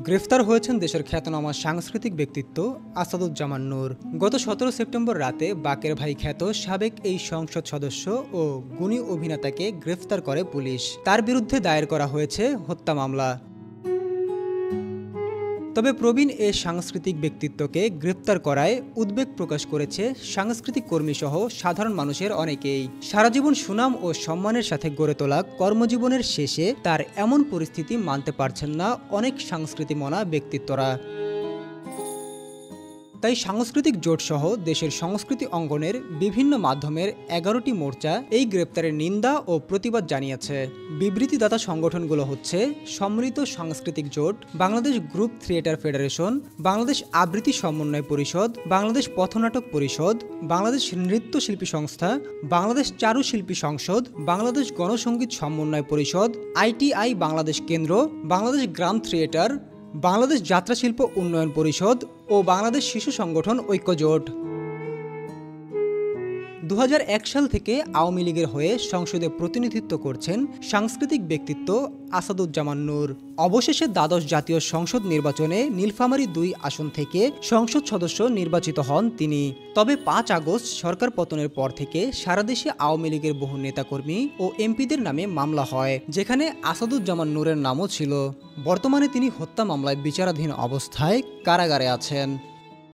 গ্রেফতার হয়েছেন দেশের খ্যাতনামা সাংস্কৃতিক ব্যক্তিত্ব আসাদুজ্জামান নূর। গত ১৭ সেপ্টেম্বর রাতে বাকের ভাই খ্যাত সাবেক এই সংসদ সদস্য ও গুণী অভিনেতাকে গ্রেফতার করে পুলিশ। তার বিরুদ্ধে দায়ের করা হয়েছে হত্যা মামলা। তবে প্রবীণ এ সাংস্কৃতিক ব্যক্তিত্বকে গ্রেফতার করায় উদ্বেগ প্রকাশ করেছে সাংস্কৃতিক কর্মীসহ সাধারণ মানুষের অনেকেই। সারাজীবন সুনাম ও সম্মানের সাথে গড়ে তোলা কর্মজীবনের শেষে তার এমন পরিস্থিতি মানতে পারছেন না অনেক সংস্কৃতিমনা ব্যক্তিত্বরা। তাই সাংস্কৃতিক জোটসহ দেশের সংস্কৃতি অঙ্গনের বিভিন্ন মাধ্যমের ১১টি মোর্চা এই গ্রেপ্তারের নিন্দা ও প্রতিবাদ জানিয়েছে। বিবৃতিদাতা সংগঠনগুলো হচ্ছে সম্মিলিত সাংস্কৃতিক জোট, Bangladesh group theatre federation, Bangladesh আবৃত্তি সমন্বয় পরিষদ, বাংলাদেশ পথনাটক পরিষদ, বাংলাদেশ নৃত্যশিল্পী সংস্থা, বাংলাদেশ চারুশিল্পী সংসদ, বাংলাদেশ গণসংগীত সমন্বয় পরিষদ, আইটিআই বাংলাদেশ কেন্দ্র, বাংলাদেশ গ্রাম থিয়েটার, বাংলাদেশ যাত্রাশিল্প উন্নয়ন পরিষদ ও বাংলাদেশ শিশু সংগঠন ঐক্য জোট। ২০০১ সাল থেকে আওয়ামী লীগের হয়ে সংসদে প্রতিনিধিত্ব করছেন সাংস্কৃতিক ব্যক্তিত্ব আসাদুজ্জামান নূর। অবশেষে দ্বাদশ জাতীয় সংসদ নির্বাচনে নীলফামারী ২ আসন থেকে সংসদ সদস্য নির্বাচিত হন তিনি। তবে ৫ আগস্ট সরকার পতনের পর থেকে সারা দেশে আওয়ামী লীগের বহু নেতাকর্মী ও এমপিদের নামে মামলা হয়, যেখানে আসাদুজ্জামান নূরের নামও ছিল। বর্তমানে তিনি হত্যা মামলায় বিচারাধীন অবস্থায় কারাগারে আছেন।